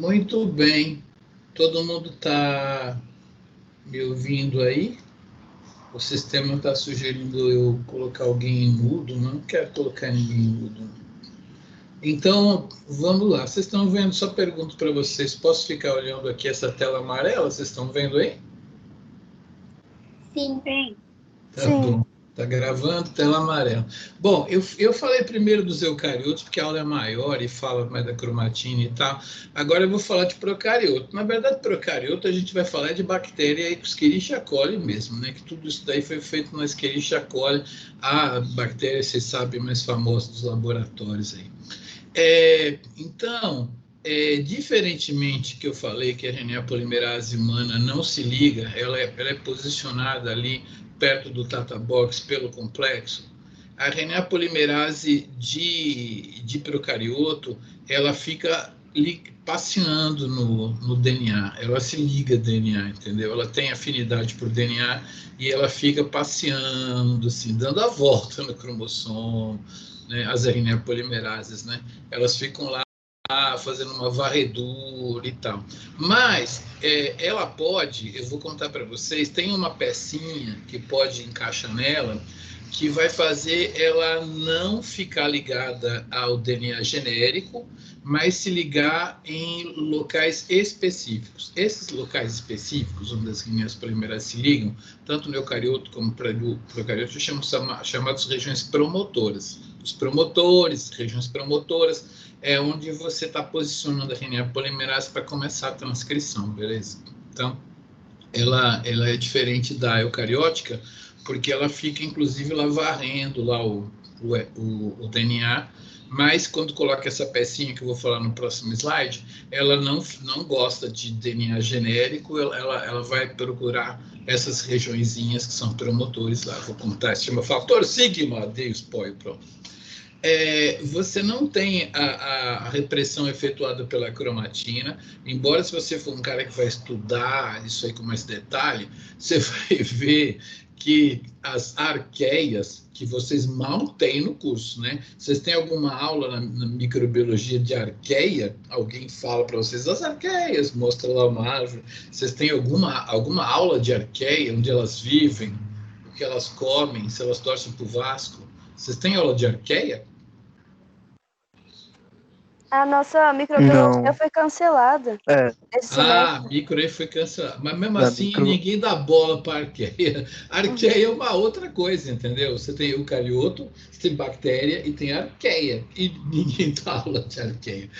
Muito bem. Todo mundo está me ouvindo aí? O sistema está sugerindo eu colocar alguém em mudo, não quero colocar ninguém em mudo. Então, vamos lá. Vocês estão vendo? Só pergunto para vocês, posso ficar olhando aqui essa tela amarela? Vocês estão vendo aí? Sim, bem. Tá bom. Tá gravando, tela amarela. Bom, eu falei primeiro dos eucariotos, porque a aula é maior e fala mais da cromatina e tal. Agora eu vou falar de procarioto. Na verdade, procarioto a gente vai falar de bactéria Escherichia coli mesmo, né? Que tudo isso daí foi feito na Escherichia coli, a bactéria, vocês sabem, mais famosa dos laboratórios aí. Então, diferentemente que eu falei que a RNA polimerase humana não se liga, ela é posicionada ali perto do Tata Box pelo complexo. A RNA polimerase de procarioto, ela fica passeando no DNA, ela se liga ao DNA, entendeu? Ela tem afinidade por DNA e ela fica passeando, assim, dando a volta no cromossomo, né? As RNA polimerases, né? Elas ficam lá fazendo uma varredura e tal. Mas ela pode, eu vou contar para vocês, tem uma pecinha que pode encaixar nela que vai fazer ela não ficar ligada ao DNA genérico, mas se ligar em locais específicos. Esses locais específicos, onde as RNAs polimerases se ligam, tanto no eucarioto como no procarioto, chamados regiões promotoras. Os promotores, regiões promotoras, é onde você está posicionando a RNA polimerase para começar a transcrição, beleza? Então, ela é diferente da eucariótica, porque ela fica, inclusive, lá varrendo lá o DNA, mas quando coloca essa pecinha que eu vou falar no próximo slide, ela não gosta de DNA genérico, ela vai procurar essas regiõezinhas que são promotores lá. Vou contar, se chama fator sigma, dei o spoiler, pronto. Você não tem a repressão efetuada pela cromatina, embora se você for um cara que vai estudar isso aí com mais detalhe, você vai ver que as arqueias, que vocês mal têm no curso, né? Vocês têm alguma aula na microbiologia de arqueia? Alguém fala para vocês, as arqueias, mostra lá uma árvore. Vocês têm alguma aula de arqueia, onde elas vivem, o que elas comem, se elas torcem para o Vasco? Vocês têm aula de arqueia? A nossa microbiologia foi cancelada esse semestre. Micro aí foi cancelado. Mas mesmo Na assim, micro- ninguém dá bola para arqueia. Arqueia é uma outra coisa, entendeu? Você tem eucarioto, você tem bactéria e tem arqueia. E ninguém dá aula de arqueia.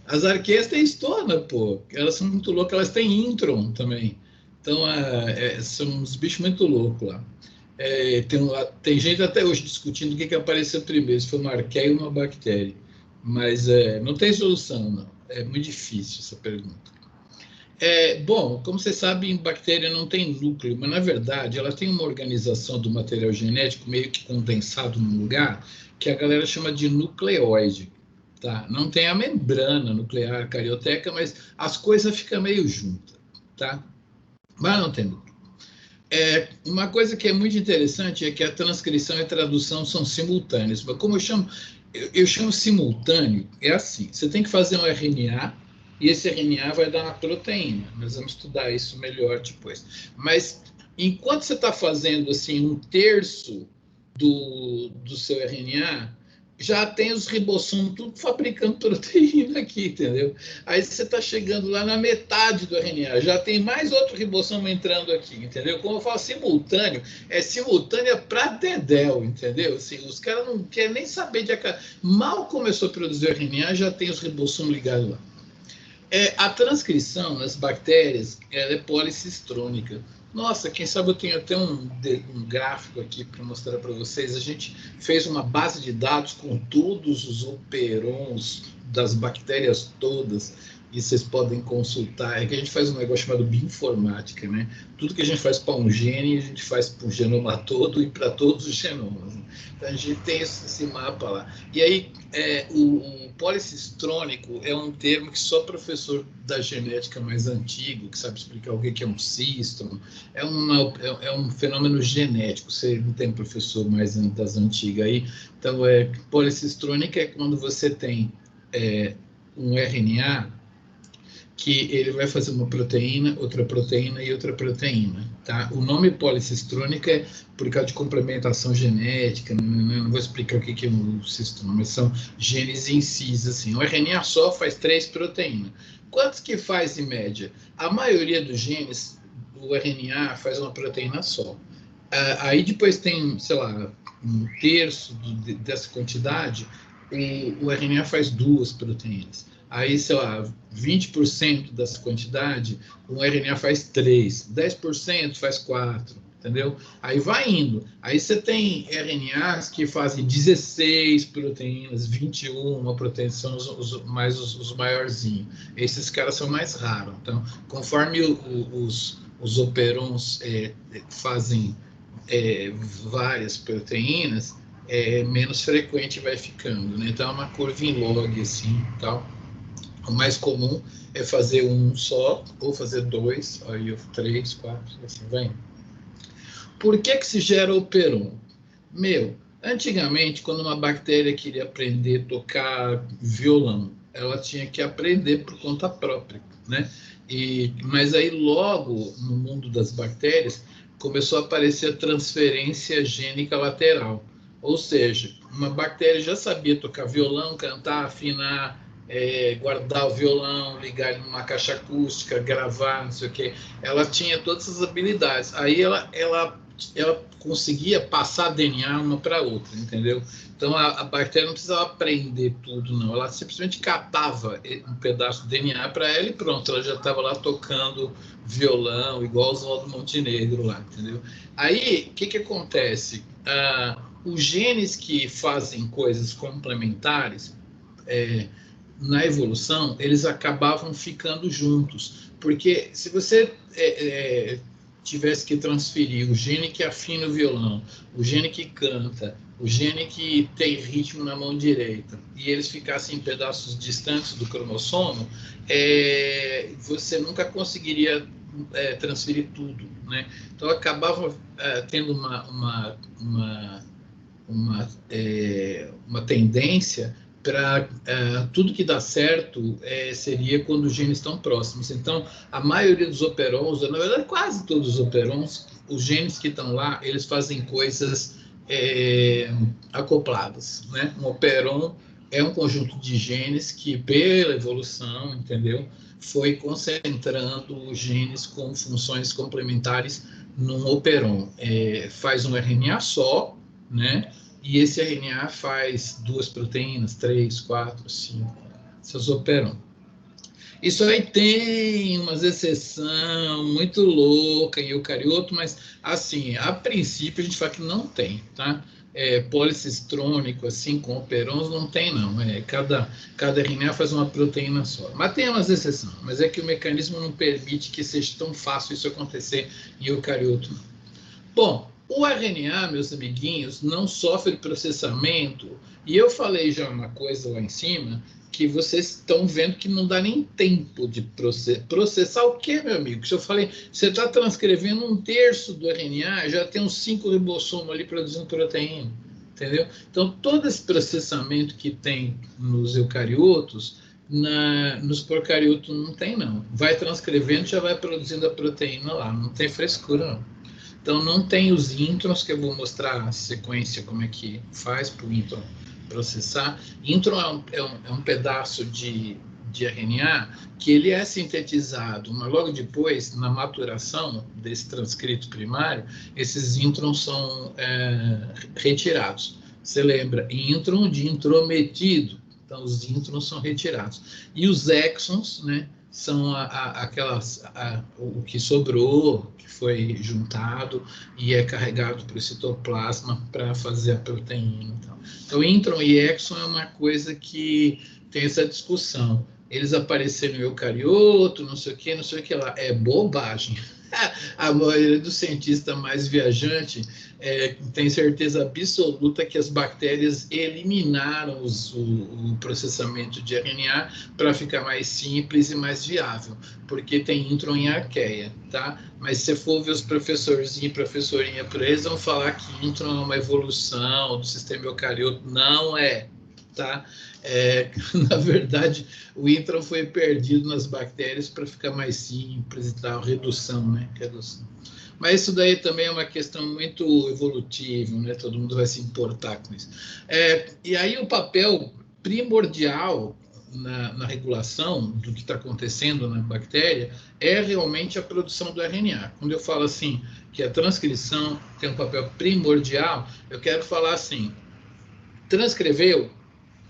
As arqueias têm estona, pô. Elas são muito loucas, elas têm intron também. Então, são uns bichos muito loucos lá. Tem gente até hoje discutindo o que apareceu primeiro, se foi uma arqueia ou uma bactéria. Mas não tem solução, não. É muito difícil essa pergunta. Bom, como você sabe, bactéria não tem núcleo, mas na verdade ela tem uma organização do material genético meio que condensado num lugar que a galera chama de nucleóide. Tá? Não tem a membrana nuclear carioteca, mas as coisas ficam meio juntas. Tá? Mas não tem núcleo. Uma coisa que é muito interessante é que a transcrição e a tradução são simultâneas. Mas como eu chamo simultâneo, é assim, você tem que fazer um RNA, e esse RNA vai dar uma proteína. Nós vamos estudar isso melhor depois. Mas, enquanto você está fazendo assim, 1/3 do seu RNA, já tem os ribossomos tudo fabricando proteína aqui, entendeu? Aí você está chegando lá na metade do RNA, já tem mais outro ribossomo entrando aqui, entendeu? Como eu falo simultâneo, é simultânea para dedéu, entendeu? Assim, os caras não querem nem saber de... Mal começou a produzir RNA, já tem os ribossomos ligados lá. A transcrição nas bactérias ela é policistrônica. Nossa, quem sabe eu tenho até um gráfico aqui para mostrar para vocês. A gente fez uma base de dados com todos os operons das bactérias todas, e vocês podem consultar. É que a gente faz um negócio chamado bioinformática, né? Tudo que a gente faz para um gene, a gente faz para o genoma todo e para todos os genomas. Né? Então, a gente tem esse mapa lá. E aí, o policistrônico é um termo que só professor da genética mais antigo, que sabe explicar o que é um cistron, é um fenômeno genético. Você não tem professor mais das antigas aí. Então, policistrônica é quando você tem um RNA que ele vai fazer uma proteína, outra proteína e outra proteína, tá? O nome policistrônica é por causa de complementação genética, não vou explicar o que é um cistrona, mas são genes em si, assim. Um RNA só faz 3 proteínas. Quantos que faz em média? A maioria dos genes, o RNA faz uma proteína só. Aí depois tem, sei lá, um terço dessa quantidade, o RNA faz 2 proteínas. Aí, sei lá, 20% dessa quantidade, o RNA faz 3, 10% faz 4, entendeu? Aí vai indo. Aí você tem RNAs que fazem 16 proteínas, 21 proteínas, são os maiorzinhos. Esses caras são mais raros. Então, conforme os operons fazem várias proteínas, menos frequente vai ficando, né? Então é uma curva em log, assim, tal. O mais comum é fazer um só, ou fazer 2, aí 3, 4, assim vai. Por que se gera operon? Antigamente, quando uma bactéria queria aprender a tocar violão, ela tinha que aprender por conta própria, né? Mas aí logo, no mundo das bactérias, começou a aparecer a transferência gênica lateral. Ou seja, uma bactéria já sabia tocar violão, cantar, afinar, guardar o violão, ligar ele numa caixa acústica, gravar, não sei o quê. Ela tinha todas essas habilidades. Aí ela conseguia passar DNA uma para outra, entendeu? Então a bactéria não precisava aprender tudo, não. Ela simplesmente catava um pedaço de DNA para ela e pronto, ela já estava lá tocando violão, igual o Oswaldo Montenegro lá, entendeu? Aí, o que acontece? Os genes que fazem coisas complementares, na evolução, eles acabavam ficando juntos. Porque se você tivesse que transferir o gene que afina o violão, o gene que canta, o gene que tem ritmo na mão direita, e eles ficassem em pedaços distantes do cromossomo, você nunca conseguiria transferir tudo, né? Então acabava tendo uma tendência para tudo que dá certo seria quando os genes estão próximos. Então, a maioria dos operons, na verdade, quase todos os operons, os genes que estão lá, eles fazem coisas acopladas, né? Um operon é um conjunto de genes que, pela evolução, entendeu, foi concentrando os genes com funções complementares num operon. Faz um RNA só, né? E esse RNA faz 2 proteínas, 3, 4, 5, seus operam. Isso aí tem umas exceções muito loucas em eucarioto, mas, assim, a princípio a gente fala que não tem, tá? Policistrônico, assim, com operons, não tem, não. Cada RNA faz uma proteína só. Mas tem umas exceções, mas é que o mecanismo não permite que seja tão fácil isso acontecer em eucarioto. Bom, o RNA, meus amiguinhos, não sofre processamento, e eu falei já uma coisa lá em cima, que vocês estão vendo que não dá nem tempo de processar o quê, meu amigo? Se eu falei, você está transcrevendo 1/3 do RNA, já tem uns 5 ribossomos ali produzindo proteína, entendeu? Então, todo esse processamento que tem nos eucariotos, nos procariotos não tem, não. Vai transcrevendo, já vai produzindo a proteína lá, não tem frescura, não. Então, não tem os introns, que eu vou mostrar a sequência, como é que faz para o intron processar. Intron é um pedaço de RNA que ele é sintetizado, mas logo depois, na maturação desse transcrito primário, esses introns são retirados. Você lembra? Intron de intrometido. Então, os introns são retirados. E os exons, né? São o que sobrou, que foi juntado e é carregado para o citoplasma para fazer a proteína. Então, intron e exon é uma coisa que tem essa discussão. Eles apareceram em eucarioto, não sei o que lá. É bobagem. A maioria dos cientistas mais viajantes tem certeza absoluta que as bactérias eliminaram o processamento de RNA para ficar mais simples e mais viável, porque tem intron em arqueia, tá? Mas se você for ver os professorzinhos e professorinha por eles, vão falar que intron é uma evolução do sistema eucarioto. Não é, tá? Na verdade, o intron foi perdido nas bactérias para ficar mais simples e tal, redução, né? Redução. Mas isso daí também é uma questão muito evolutiva, né? Todo mundo vai se importar com isso. E aí o papel primordial na regulação do que está acontecendo na bactéria é realmente a produção do RNA. Quando eu falo assim, que a transcrição tem um papel primordial, eu quero falar assim, transcreveu,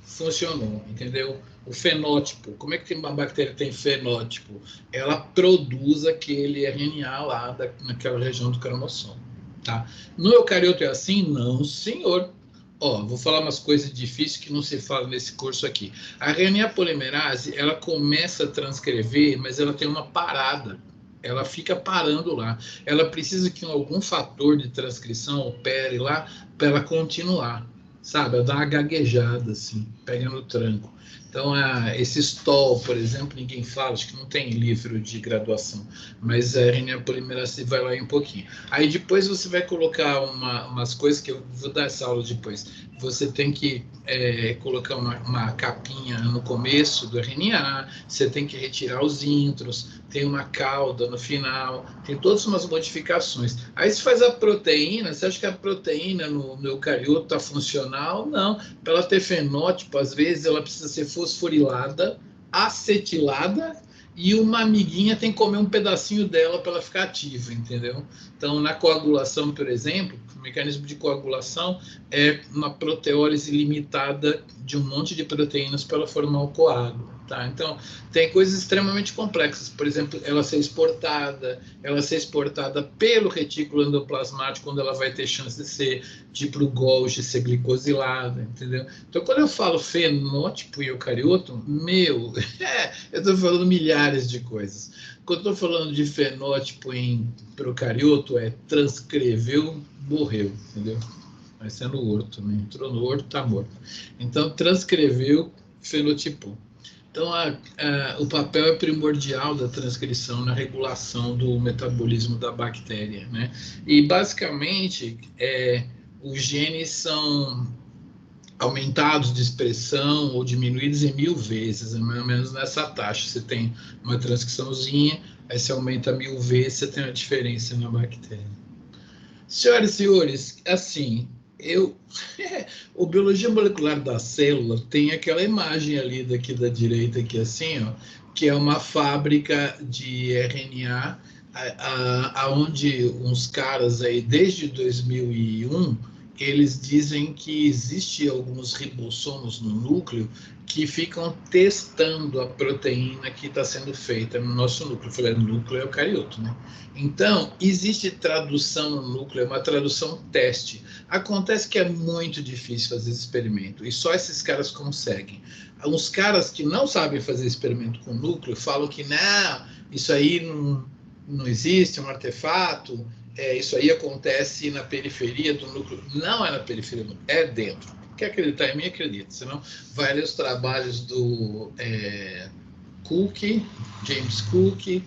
funcionou, entendeu? O fenótipo, como é que uma bactéria tem fenótipo? Ela produz aquele RNA lá naquela região do cromossomo, tá? No eucarioto é assim? Não, senhor. Vou falar umas coisas difíceis que não se fala nesse curso aqui. A RNA polimerase, ela começa a transcrever, mas ela tem uma parada. Ela fica parando lá. Ela precisa que algum fator de transcrição opere lá para ela continuar, sabe? Ela dá uma gaguejada, assim, pega no tranco. Então, esse stall, por exemplo, ninguém fala, acho que não tem livro de graduação, mas a RNA polimerase vai lá um pouquinho. Aí depois você vai colocar umas coisas que eu vou dar essa aula depois. Você tem que colocar uma capinha no começo do RNA, você tem que retirar os introns, tem uma cauda no final, tem todas umas modificações. Aí você faz a proteína, você acha que a proteína no eucarioto está funcional? Não. Para ela ter fenótipo, às vezes ela precisa ser fosforilada, acetilada, e uma amiguinha tem que comer um pedacinho dela para ela ficar ativa, entendeu? Então, na coagulação, por exemplo, o mecanismo de coagulação é uma proteólise limitada de um monte de proteínas para ela formar o coágulo, tá? Então, tem coisas extremamente complexas, por exemplo, ela ser exportada pelo retículo endoplasmático, quando ela vai ter chance de ser tipo o Golgi, ser glicosilada, entendeu? Então, quando eu falo fenótipo e eucarioto, eu estou falando milhares de coisas. Quando eu estou falando de fenótipo em procarioto, transcreveu, morreu, entendeu? Vai ser no horto, né? Entrou no horto, está morto. Então, transcreveu, fenotipou. Então, o papel é primordial da transcrição na regulação do metabolismo da bactéria, né? E, basicamente, os genes são aumentados de expressão ou diminuídos em 1000 vezes, é mais ou menos nessa taxa. Você tem uma transcriçãozinha, aí você aumenta 1000 vezes, você tem uma diferença na bactéria. Senhoras e senhores, assim, o Biologia Molecular da Célula tem aquela imagem ali daqui da direita, aqui assim, ó, que é uma fábrica de RNA, aonde uns caras aí, desde 2001, eles dizem que existe alguns ribossomos no núcleo que ficam testando a proteína que está sendo feita no nosso núcleo. Eu falei, núcleo é eucarioto, né? Então, existe tradução no núcleo, é uma tradução teste. Acontece que é muito difícil fazer esse experimento, e só esses caras conseguem. Os caras que não sabem fazer experimento com núcleo falam que não, isso aí não existe, é um artefato, isso aí acontece na periferia do núcleo. Não é na periferia do núcleo, é dentro. Quer acreditar em mim? Acredita. Senão, vai ler os trabalhos do Cook, James Cook,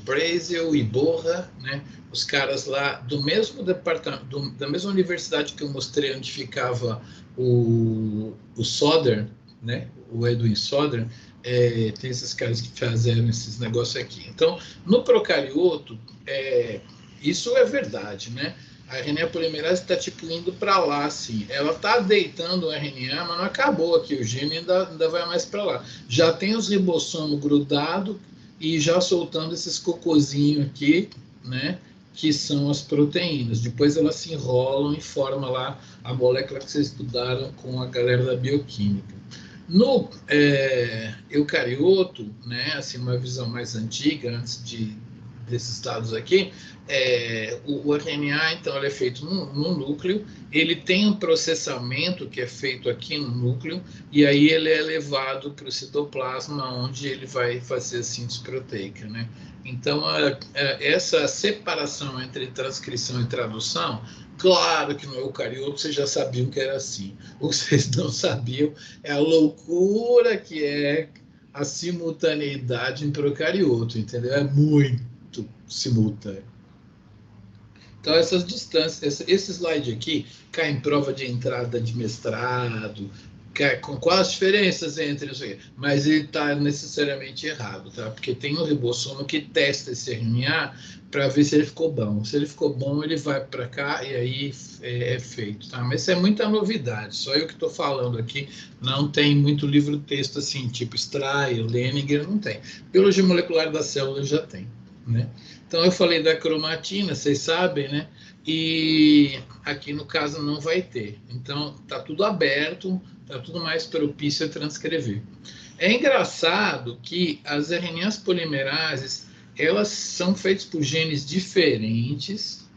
Brazel e Borra, né? Os caras lá do mesmo departamento, da mesma universidade que eu mostrei onde ficava o Soder, né? O Edwin Soder, tem esses caras que fizeram esses negócios aqui. Então, no procarioto, isso é verdade, né? A RNA polimerase está tipo indo para lá, assim. Ela está deitando o RNA, mas não acabou aqui. O gene ainda vai mais para lá. Já tem os ribossomos grudados e já soltando esses cocôzinhos aqui, né? Que são as proteínas. Depois elas se enrolam e formam lá a molécula que vocês estudaram com a galera da bioquímica. No eucarioto, né? Assim, uma visão mais antiga, antes desses dados aqui, o RNA, então, ele é feito no núcleo, ele tem um processamento que é feito aqui no núcleo, e aí ele é levado para o citoplasma, onde ele vai fazer a síntese proteica, né? Então, essa separação entre transcrição e tradução, claro que no eucarioto vocês já sabiam que era assim. O que vocês não sabiam é a loucura que é a simultaneidade em procarioto, entendeu? É muito simultâneo. Então, essas distâncias, esse slide aqui cai em prova de entrada de mestrado, Com quais as diferenças entre isso aqui? Mas ele está necessariamente errado, tá? Porque tem um ribossomo que testa esse RNA para ver se ele ficou bom. Se ele ficou bom, ele vai para cá e aí é feito, tá? Mas isso é muita novidade, só eu que estou falando aqui, não tem muito livro-texto assim, tipo Strayer, Leninger, não tem. Biologia molecular da célula já tem, né? Então, eu falei da cromatina, vocês sabem, né? E aqui, no caso, não vai ter. Então, está tudo aberto, está tudo mais propício a transcrever. É engraçado que as RNAs polimerases, elas são feitas por genes diferentes,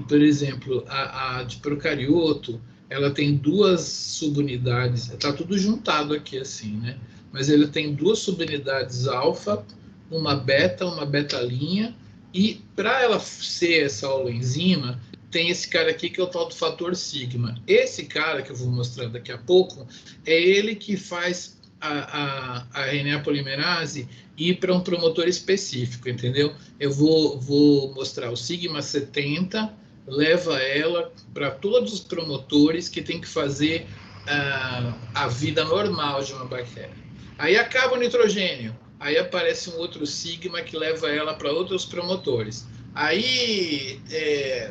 por exemplo, a de procarioto, ela tem 2 subunidades, está tudo juntado aqui assim, né? Mas ele tem 2 subunidades alfa, uma beta-linha, e para ela ser essa holoenzima, tem esse cara aqui que é o tal do fator sigma. Esse cara que eu vou mostrar daqui a pouco, é ele que faz a RNA polimerase ir para um promotor específico, entendeu? Eu vou mostrar o sigma 70, leva ela para todos os promotores que tem que fazer a vida normal de uma bactéria. Aí acaba o nitrogênio, aí aparece um outro sigma que leva ela para outros promotores. Aí,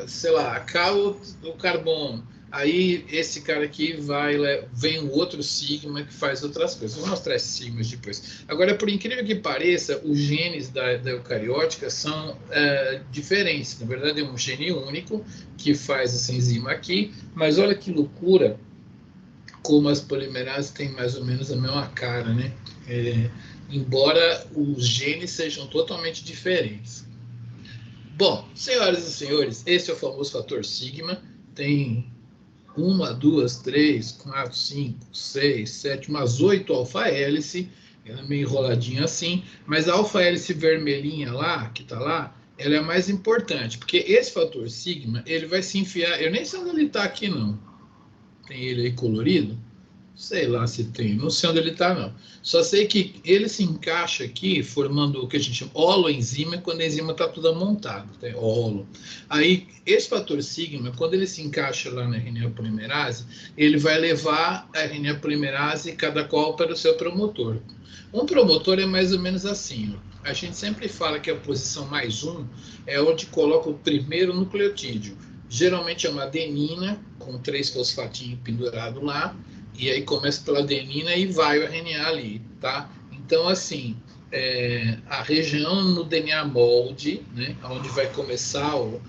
sei lá, acaba o carbono. Aí esse cara aqui vem um outro sigma que faz outras coisas. Vou mostrar esses sigmas depois. Agora, por incrível que pareça, os genes da eucariótica são diferentes. Na verdade, é um gene único que faz essa enzima aqui, mas olha que loucura como as polimerases têm mais ou menos a mesma cara, né? Embora os genes sejam totalmente diferentes. Bom, senhoras e senhores, esse é o famoso fator sigma. Tem 1, 2, 3, 4, 5, 6, 7, umas 8 alfa-hélice, ela é meio enroladinha assim, mas a alfa-hélice vermelhinha lá, que está lá, ela é mais importante, porque esse fator sigma, ele vai se enfiar, eu nem sei onde ele está aqui não, tem ele aí colorido? Sei lá se tem, não sei onde ele está não. Só sei que ele se encaixa aqui, formando o que a gente chama holoenzima, quando a enzima está toda montada, tá? Holo. Aí, esse fator sigma, quando ele se encaixa lá na RNA polimerase, ele vai levar a RNA polimerase, cada qual para o seu promotor. Um promotor é mais ou menos assim, ó. A gente sempre fala que a posição mais 1 é onde coloca o primeiro nucleotídeo. Geralmente é uma adenina, com 3 fosfatinhos pendurados lá, e aí começa pela adenina e vai o RNA ali, tá? Então, assim, a região no DNA molde, né, onde vai começar o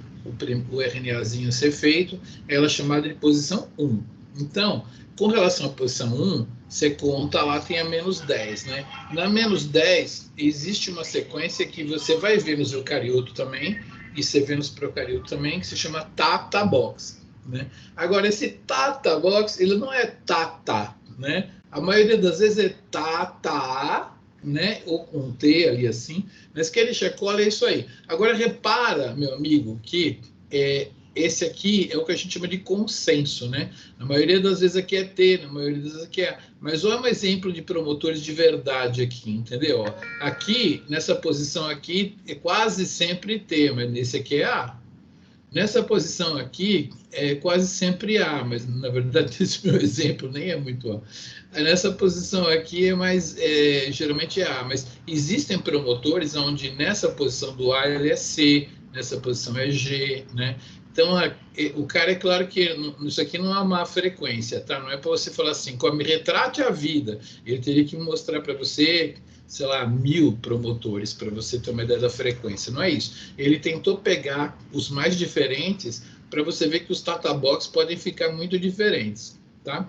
RNAzinho a ser feito, ela é chamada de posição 1. Então, com relação à posição 1, você conta lá, tem a menos 10, né? Na menos 10, existe uma sequência que você vai ver nos eucariotos também, e você vê nos procariotos também, que se chama Tata Box. Né? Agora, esse Tata Box, ele não é Tata, né? A maioria das vezes é Tata, né? Ou com T ali assim, mas que ele chacola é isso aí. Agora, repara, meu amigo, que esse aqui é o que a gente chama de consenso, né? Na maioria das vezes aqui é T, na maioria das vezes aqui é A. Mas olha um exemplo de promotores de verdade aqui, entendeu? Aqui, nessa posição aqui, é quase sempre T, mas nesse aqui é A. Nessa posição aqui, é quase sempre A, mas na verdade esse meu exemplo nem é muito A. Nessa posição aqui é mais, geralmente é A, mas existem promotores onde nessa posição do A ele é C, nessa posição é G, né? Então, o cara, é claro que isso aqui não é uma frequência, tá? Não é para você falar assim, me retrate a vida. Ele teria que mostrar para você, sei lá, 1000 promotores, para você ter uma ideia da frequência. Não é isso. Ele tentou pegar os mais diferentes para você ver que os Tata Box podem ficar muito diferentes, tá?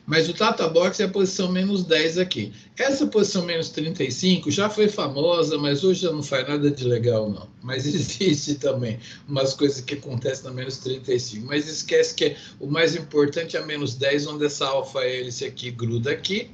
Mas o Tata Box é a posição menos 10 aqui. Essa posição menos 35 já foi famosa, mas hoje já não faz nada de legal, não. Mas existe também umas coisas que acontecem na menos 35. Mas esquece que o mais importante é a menos 10, onde essa alfa-hélice aqui gruda aqui,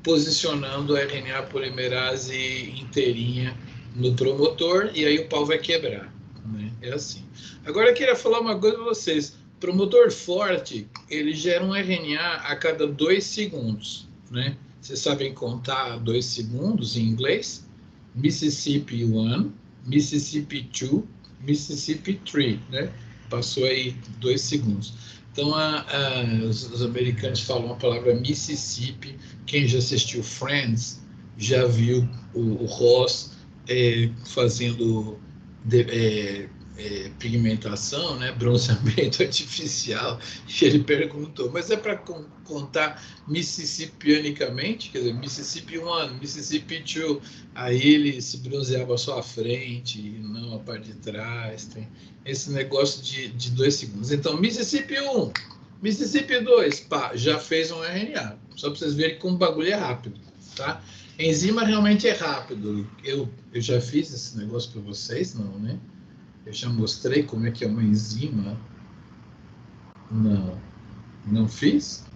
posicionando a RNA polimerase inteirinha no promotor, e aí o pau vai quebrar. Né? É assim. Agora eu queria falar uma coisa para vocês. Promotor forte, ele gera um RNA a cada 2 segundos, né? Vocês sabem contar 2 segundos em inglês? Mississippi 1, Mississippi 2, Mississippi 3, né? Passou aí 2 segundos. Então, os americanos falam a palavra Mississippi. Quem já assistiu Friends já viu o Ross fazendo pigmentação, né, bronzeamento artificial, e ele perguntou, mas é para contar mississippianicamente? Quer dizer, Mississippi 1, Mississippi 2, aí ele se bronzeava só à frente, e não a parte de trás, tem esse negócio de 2 segundos. Então, Mississippi 1, Mississippi 2, pá, já fez um RNA, só para vocês verem como o bagulho é rápido, tá? Enzima realmente é rápido, eu já fiz esse negócio para vocês, não, né? Eu já mostrei como é que é uma enzima. Não fiz?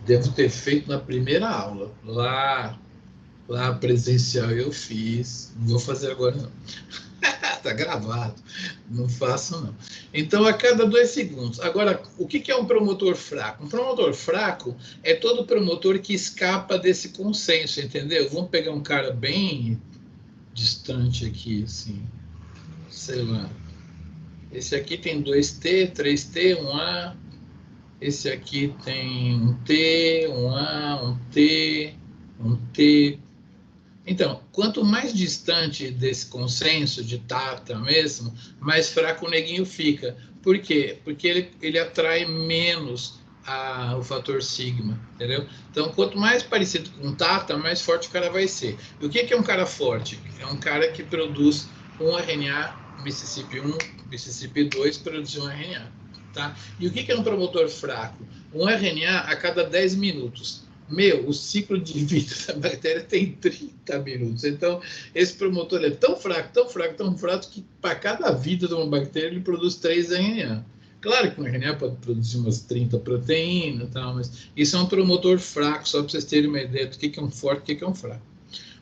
Devo ter feito na primeira aula. Lá presencial eu fiz. Não vou fazer agora, não. Está gravado. Não faço, não. Então, a cada 2 segundos. Agora, o que é um promotor fraco? Um promotor fraco é todo promotor que escapa desse consenso, entendeu? Vamos pegar um cara bem distante aqui, assim. Sei lá. Esse aqui tem 2T, 3T, 1A. Esse aqui tem um T, um A, um T, um T. Então, quanto mais distante desse consenso de Tata mesmo, mais fraco o neguinho fica. Por quê? Porque ele atrai menos o fator sigma, entendeu? Então, quanto mais parecido com Tata, mais forte o cara vai ser. E o que é um cara forte? É um cara que produz um RNA, Mississippi 1, Mississippi 2, produz um RNA. Tá? E o que é um promotor fraco? Um RNA a cada 10 minutos. O ciclo de vida da bactéria tem 30 minutos. Então, esse promotor é tão fraco, tão fraco, tão fraco, que para cada vida de uma bactéria ele produz 3 RNA. Claro que um RNA pode produzir umas 30 proteínas, tal, mas isso é um promotor fraco, só para vocês terem uma ideia do que é um forte e o que é um fraco.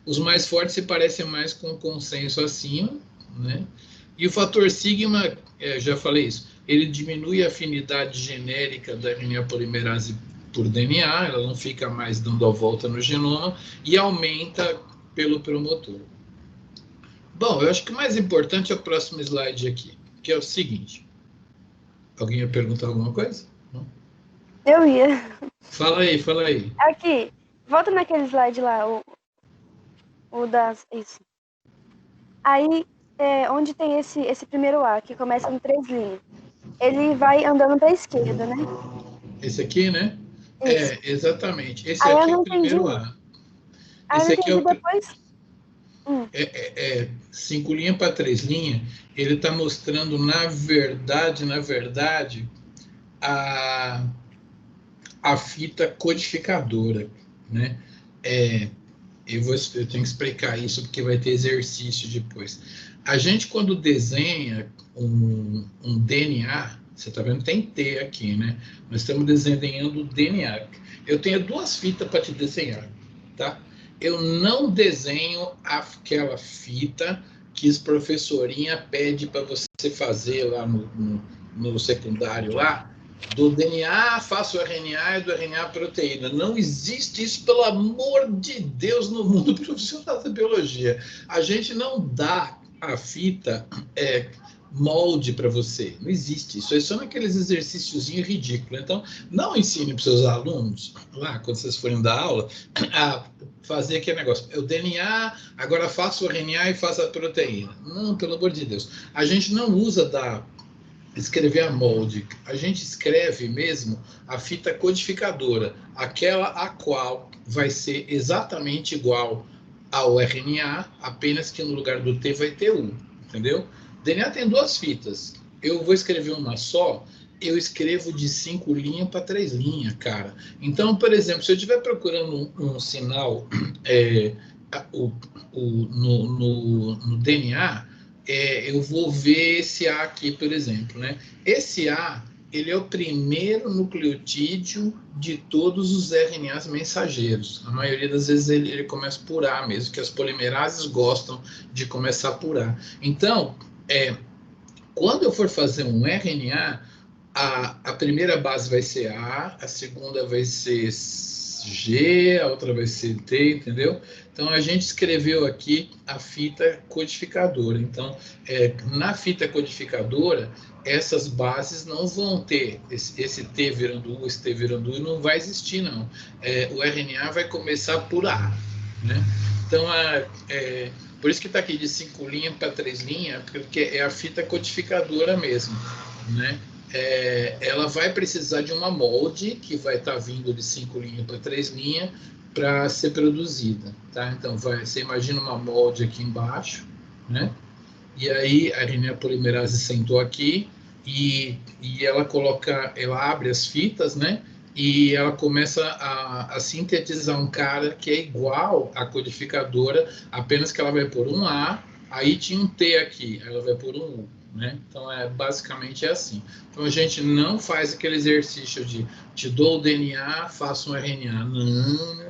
Os mais fortes se parecem mais com o consenso acima, né? E o fator sigma, já falei isso, ele diminui a afinidade genérica da RNA polimerase por DNA, ela não fica mais dando a volta no genoma, e aumenta pelo promotor. Bom, eu acho que o mais importante é o próximo slide aqui, que é o seguinte. Alguém ia perguntar alguma coisa? Não? Eu ia. Fala aí. Aqui, volta naquele slide lá, o das... Isso. Aí, onde tem esse primeiro A, que começa em 3 linhas. Ele vai andando para a esquerda, né? Esse aqui, né? Isso. Exatamente. Esse aí aqui é o primeiro A. Esse aqui é o... depois... 5 linhas para 3 linhas, ele está mostrando, na verdade, a fita codificadora, né? Eu tenho que explicar isso porque vai ter exercício depois. A gente, quando desenha um DNA, você está vendo, tem T aqui, né? Nós estamos desenhando o DNA. Eu tenho 2 fitas para te desenhar, tá? Eu não desenho aquela fita que as professorinha pede para você fazer lá no secundário lá, do DNA faço o RNA e do RNA proteína. Não existe isso, pelo amor de Deus, no mundo profissional da biologia. A gente não dá a fita molde para você. Não existe isso. É só naqueles exercíciozinhos ridículos. Então, não ensine para os seus alunos, lá, quando vocês forem dar aula, a fazer aquele negócio. O DNA, agora faço o RNA e faço a proteína. Não, pelo amor de Deus. A gente não usa escrever a molde. A gente escreve mesmo a fita codificadora, aquela a qual vai ser exatamente igual ao RNA, apenas que no lugar do T vai ter U, entendeu? DNA tem 2 fitas. Eu vou escrever uma só, eu escrevo de 5 linhas para 3 linhas, cara. Então, por exemplo, se eu estiver procurando um sinal no DNA, eu vou ver esse A aqui, por exemplo, né? Esse A, ele é o primeiro nucleotídeo de todos os RNAs mensageiros. A maioria das vezes ele começa por A mesmo, que as polimerases gostam de começar por A. Então, quando eu for fazer um RNA, a primeira base vai ser A, a segunda vai ser G, a outra vai ser T, entendeu? Então, a gente escreveu aqui a fita codificadora. Então, na fita codificadora, essas bases não vão ter esse T virando U, esse T virando U, não vai existir, não. O RNA vai começar por A, né? Então, por isso que está aqui de 5 linhas para 3 linhas, porque é a fita codificadora mesmo, né? Ela vai precisar de uma molde que vai estar vindo de 5 linhas para 3 linhas para ser produzida, tá? Então, você imagina uma molde aqui embaixo, né? E aí a RNA polimerase sentou aqui e ela abre as fitas, né? E ela começa a sintetizar um cara que é igual à codificadora, apenas que ela vai pôr um A, aí tinha um T aqui, ela vai pôr um U, né? Então, basicamente é assim. Então, a gente não faz aquele exercício de te dou o DNA, faço um RNA. Não.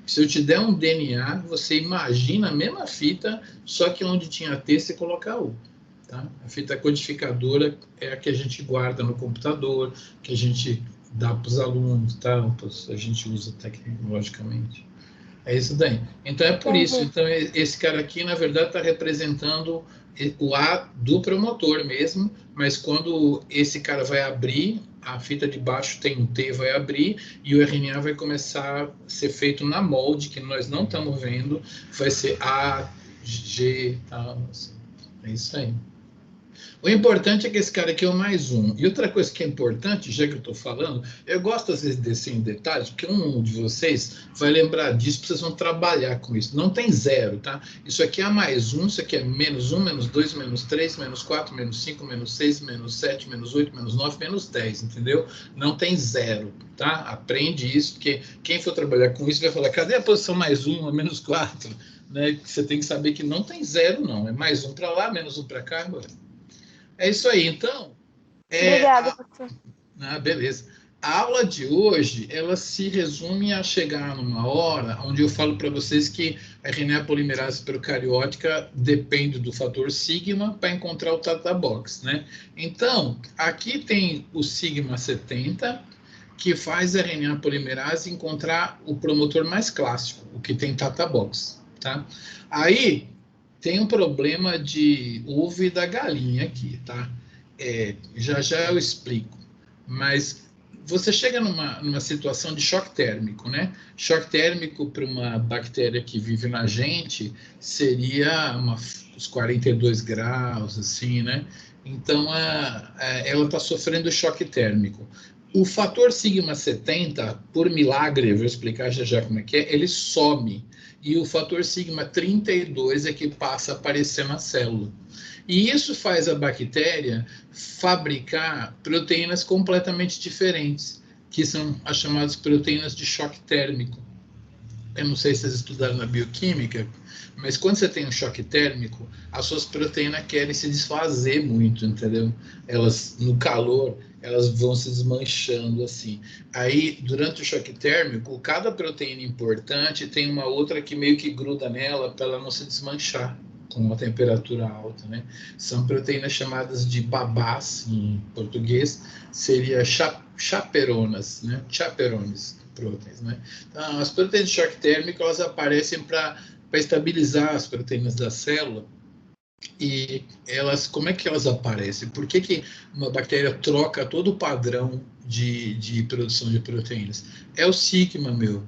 Se eu te der um DNA, você imagina a mesma fita, só que onde tinha T, você coloca U. Tá? A fita codificadora é a que a gente guarda no computador, que a gente dá para os alunos, tá? A gente usa tecnologicamente. É isso daí. Então, é por isso. Então, esse cara aqui, na verdade, está representando o A do promotor mesmo, mas quando esse cara vai abrir, a fita de baixo tem um T, vai abrir, e o RNA vai começar a ser feito na molde, que nós não estamos vendo, vai ser A, G, tal. É isso aí. O importante é que esse cara aqui é o mais um. E outra coisa que é importante, já que eu estou falando, eu gosto às vezes de descer em detalhes, porque um de vocês vai lembrar disso, vocês vão trabalhar com isso. Não tem zero, tá? Isso aqui é mais um, isso aqui é menos um, menos dois, menos três, menos quatro, menos cinco, menos seis, menos sete, menos oito, menos nove, menos 10, entendeu? Não tem zero, tá? Aprende isso, porque quem for trabalhar com isso vai falar, cadê a posição mais um, menos quatro? Né? Você tem que saber que não tem zero, não. É mais um para lá, menos um para cá, agora. É isso aí, então. Obrigada, professor. Beleza. A aula de hoje, ela se resume a chegar numa hora onde eu falo para vocês que a RNA polimerase procariótica depende do fator sigma para encontrar o Tata Box, né? Então, aqui tem o sigma 70, que faz a RNA polimerase encontrar o promotor mais clássico, o que tem Tata Box, tá? Aí, tem um problema de ovo e da galinha aqui, tá? Já eu explico. Mas você chega numa situação de choque térmico, né? Choque térmico para uma bactéria que vive na gente seria uns 42 graus, assim, né? Então, ela está sofrendo choque térmico. O fator sigma 70, por milagre, eu vou explicar já como é que é, ele some. E o fator sigma 32 é que passa a aparecer na célula. E isso faz a bactéria fabricar proteínas completamente diferentes, que são as chamadas proteínas de choque térmico. Eu não sei se vocês estudaram na bioquímica, mas quando você tem um choque térmico, as suas proteínas querem se desfazer muito, entendeu? Elas, no calor, elas vão se desmanchando assim. Aí, durante o choque térmico, cada proteína importante tem uma outra que meio que gruda nela para ela não se desmanchar com uma temperatura alta, né? São proteínas chamadas de babás, em português, seria chaperonas, né? Chaperones proteínas, né? Então, as proteínas de choque térmico, elas aparecem para estabilizar as proteínas da célula. E como é que elas aparecem? Por que uma bactéria troca todo o padrão de produção de proteínas? É o sigma, meu.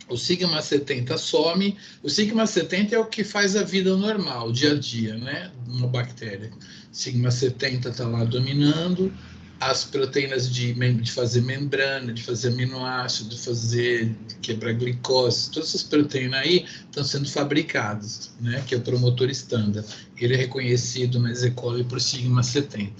O sigma 70 some. O sigma 70 é o que faz a vida normal, o dia a dia, né? Uma bactéria. Sigma 70 está lá dominando as proteínas de fazer membrana, de fazer aminoácido, de quebrar glicose. Todas essas proteínas aí estão sendo fabricadas, né? Que é o promotor estándar. Ele é reconhecido na E. coli por sigma 70.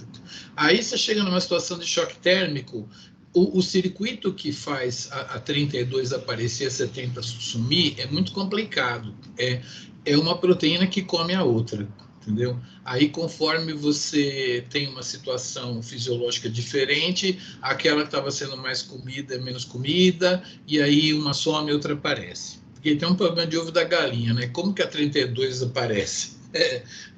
Aí você chega numa situação de choque térmico. O circuito que faz a 32 aparecer, a 70 sumir, é muito complicado. É uma proteína que come a outra, entendeu? Aí, conforme você tem uma situação fisiológica diferente, aquela que estava sendo mais comida é menos comida, e aí uma some e outra aparece. Porque tem um problema de ovo da galinha, né? Como que a 32 aparece?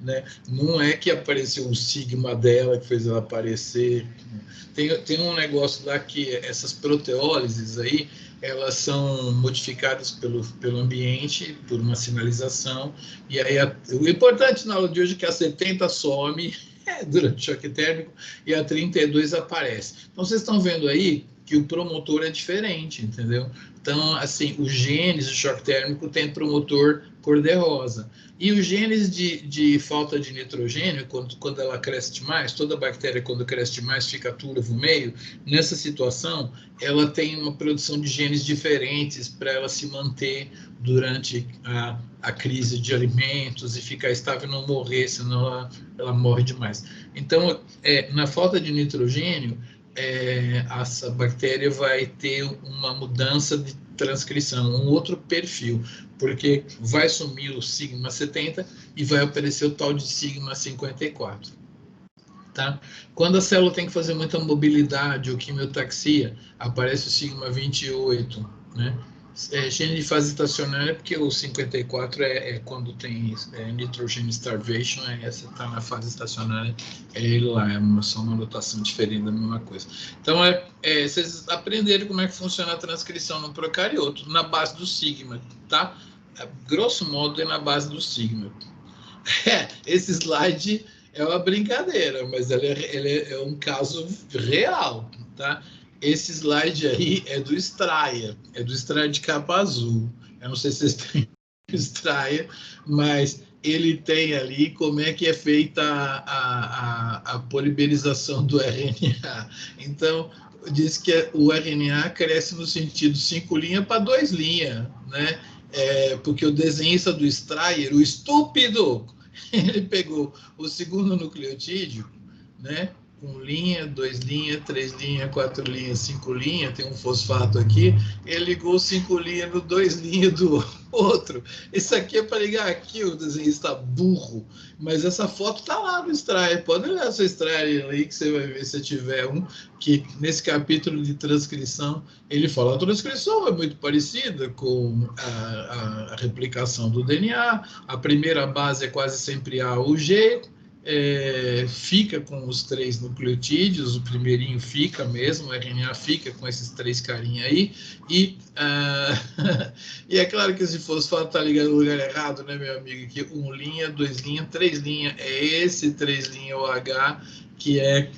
Né? Não é que apareceu o sigma dela que fez ela aparecer. Tem um negócio lá que essas proteólises aí, elas são modificadas pelo ambiente, por uma sinalização, e aí o importante na aula de hoje é que a 70 some durante o choque térmico e a 32 aparece. Então, vocês estão vendo aí que o promotor é diferente, entendeu? Então, assim, os genes do choque térmico tem promotor cor-de-rosa. E os genes de falta de nitrogênio, quando ela cresce demais, toda bactéria, quando cresce demais, fica turvo meio, nessa situação, ela tem uma produção de genes diferentes para ela se manter durante a crise de alimentos e ficar estável e não morrer, senão ela morre demais. Então, na falta de nitrogênio, essa bactéria vai ter uma mudança de transcrição, um outro perfil, porque vai sumir o sigma 70 e vai aparecer o tal de sigma 54. Tá? Quando a célula tem que fazer muita mobilidade ou quimiotaxia, aparece o sigma 28, né? Gene de fase estacionária, porque o 54 é quando tem nitrogen starvation, essa está na fase estacionária, é ele lá, só uma notação diferente da mesma coisa. Então, vocês aprenderam como é que funciona a transcrição no procarioto, na base do sigma, tá? Grosso modo, é na base do sigma. Esse slide é uma brincadeira, mas ele é um caso real, tá? Esse slide aí é do Straia de capa azul. Eu não sei se vocês têm Straia, mas ele tem ali como é que é feita a polimerização do RNA. Então, diz que o RNA cresce no sentido 5' para 2', né? Porque o desenhista do Strayer, o estúpido, ele pegou o segundo nucleotídeo, né? 1', 2', 3', 4', 5', tem um fosfato aqui, ele ligou 5' no 2' do outro. Isso aqui é para ligar aqui, o desenhista burro, mas essa foto tá lá no Strayer. Pode olhar seu Strayer aí que você vai ver se tiver um, que nesse capítulo de transcrição, ele fala a transcrição é muito parecida com a replicação do DNA, a primeira base é quase sempre A ou G, fica com os 3 nucleotídeos, o primeirinho fica mesmo, o RNA fica com esses 3 carinhas aí, e é claro que esse fosfato está ligado no lugar errado, né, meu amigo? Aqui 1', 2', 3', é esse 3' OH que é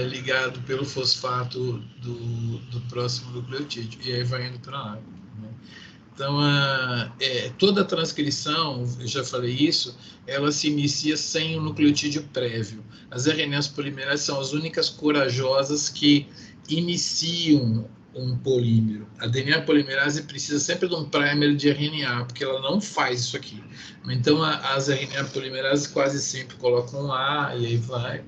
ligado pelo fosfato do próximo nucleotídeo, e aí vai indo para a água. Né? Então, toda a transcrição, eu já falei isso, ela se inicia sem um nucleotídeo prévio. As RNAs polimerases são as únicas corajosas que iniciam um polímero. A DNA polimerase precisa sempre de um primer de RNA, porque ela não faz isso aqui. Então, as RNA polimerases quase sempre colocam um A, e aí vai.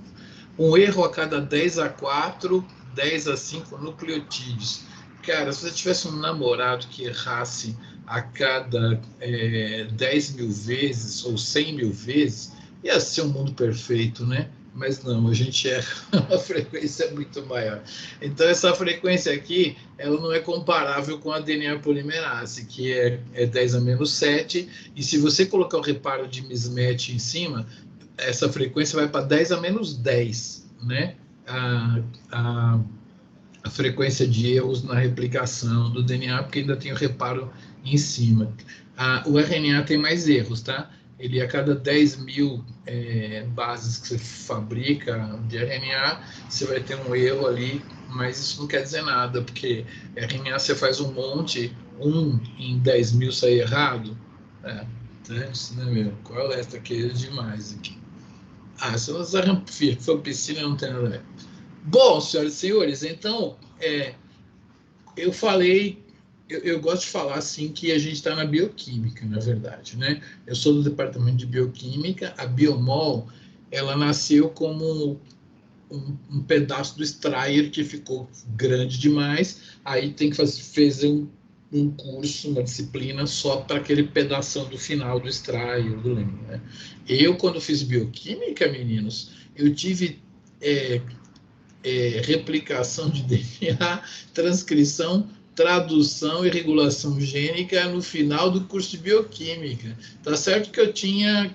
Um erro a cada 10^4, 10^5 nucleotídeos. Cara, se você tivesse um namorado que errasse a cada 10.000 vezes ou 100.000 vezes, ia ser um mundo perfeito, né? Mas não, a gente erra uma frequência muito maior. Então, essa frequência aqui, ela não é comparável com a DNA polimerase, que é 10⁻⁷, e se você colocar o reparo de mismatch em cima, essa frequência vai para 10⁻⁻10, né? A frequência de erros na replicação do DNA, porque ainda tem o reparo em cima. O RNA tem mais erros, tá? Ele, a cada 10.000 bases que você fabrica de RNA, você vai ter um erro ali, mas isso não quer dizer nada, porque RNA você faz um monte, em 10.000 sai errado. Isso, né, meu? Qual é essa aqui? É demais aqui. Se eu usar rifampicina, não tem nada a ver. Bom, senhoras e senhores, então, eu falei, eu gosto de falar assim que a gente está na bioquímica, na verdade, né? Eu sou do departamento de bioquímica, a Biomol, ela nasceu como um pedaço do Strayer que ficou grande demais, aí tem que fazer um curso, uma disciplina só para aquele pedação do final do Strayer, do Leme, né? Eu, quando fiz bioquímica, meninos, eu tive replicação de DNA, transcrição, tradução e regulação gênica no final do curso de bioquímica. Tá certo que eu tinha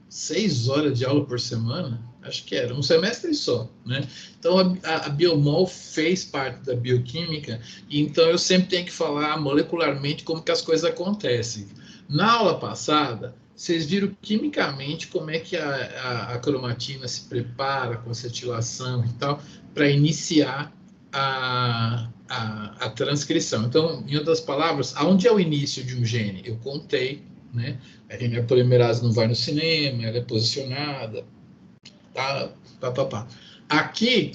6 horas de aula por semana, Acho que era um semestre só, né? Então, a biomol fez parte da bioquímica, e então eu sempre tenho que falar molecularmente como que as coisas acontecem. Na aula passada, vocês viram quimicamente como é que a cromatina se prepara com acetilação e tal, para iniciar a transcrição. Então, em outras palavras, aonde é o início de um gene? Eu contei, né? A RNA polimerase não vai no cinema, ela é posicionada, tá, pá, pá, pá. Aqui,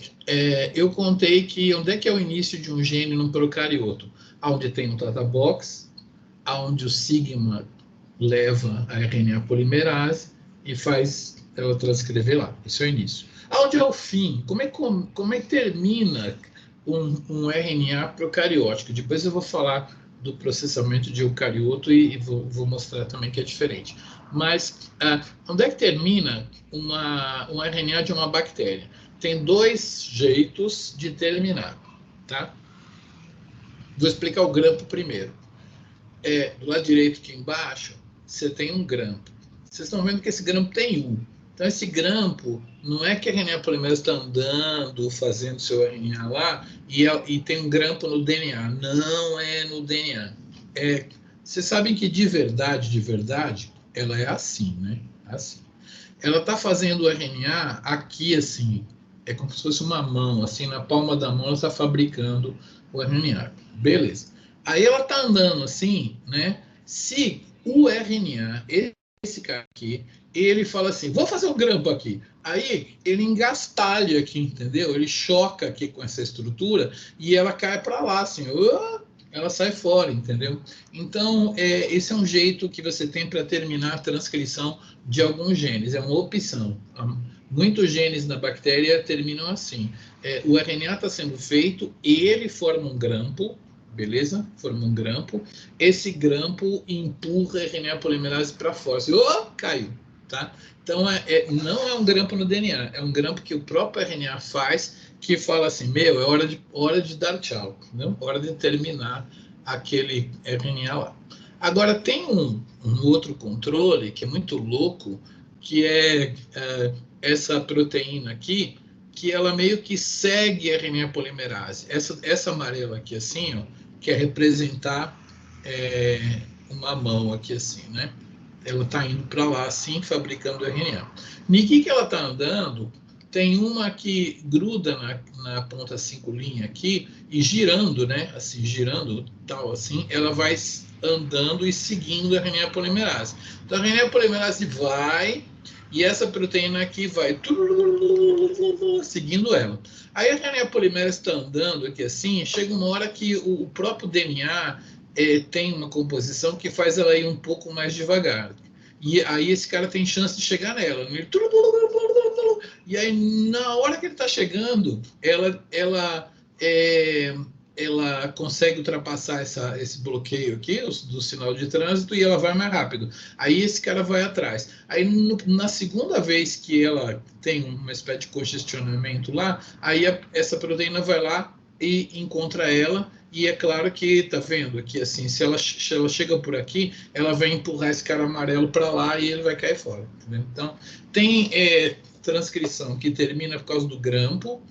eu contei que onde é que é o início de um gene num procarioto? Onde tem um Tata Box, onde o sigma leva a RNA polimerase e faz ela transcrever lá. Esse é o início. Onde é o fim? Como é que termina um RNA procariótico? Depois eu vou falar do processamento de eucarioto e vou mostrar também que é diferente. Mas onde é que termina um RNA de uma bactéria? Tem dois jeitos de terminar, tá? Vou explicar o grampo primeiro. Do lado direito aqui embaixo, você tem um grampo. Vocês estão vendo que esse grampo tem U. Então, esse grampo, não é que a RNA polimerase está andando, fazendo seu RNA lá, e tem um grampo no DNA. Não é no DNA. Vocês sabem que de verdade, ela é assim, né? Assim. Ela está fazendo o RNA aqui, assim. É como se fosse uma mão, assim, na palma da mão, ela está fabricando o RNA. Beleza. Aí ela está andando assim, né? Se o RNA, esse cara aqui, ele fala assim, vou fazer um grampo aqui. Aí ele engastalha aqui, entendeu? Ele choca aqui com essa estrutura e ela cai para lá, assim, ela sai fora, entendeu? Então, esse é um jeito que você tem para terminar a transcrição de alguns genes, é uma opção. Muitos genes na bactéria terminam assim. O RNA está sendo feito, ele forma um grampo, beleza? Forma um grampo. Esse grampo empurra a RNA polimerase para fora. Assim, caiu, tá? Então, não é um grampo no DNA, é um grampo que o próprio RNA faz, que fala assim, é hora de dar tchau, não? Hora de terminar aquele RNA lá. Agora, tem um outro controle que é muito louco, que é essa proteína aqui, que ela meio que segue a RNA polimerase. Essa amarela aqui, assim, ó, que é representar uma mão aqui, assim, né? Ela está indo para lá, assim, fabricando RNA. E que ela está andando? Tem uma que gruda na ponta 5' aqui e girando, né? Assim, girando, tal, assim, ela vai andando e seguindo a RNA polimerase. Então, a RNA polimerase vai e essa proteína aqui vai seguindo ela. Aí a RNA polimerase está andando aqui assim, chega uma hora que o próprio DNA tem uma composição que faz ela ir um pouco mais devagar. E aí esse cara tem chance de chegar nela. E aí, na hora que ele está chegando, ela consegue ultrapassar esse bloqueio aqui, do sinal de trânsito, e ela vai mais rápido. Aí esse cara vai atrás. Aí na segunda vez que ela tem uma espécie de congestionamento lá, aí essa proteína vai lá e encontra ela, e é claro que, tá vendo aqui, assim, se ela chega por aqui, ela vai empurrar esse cara amarelo para lá e ele vai cair fora. Entendeu? Então, tem transcrição que termina por causa do grampo,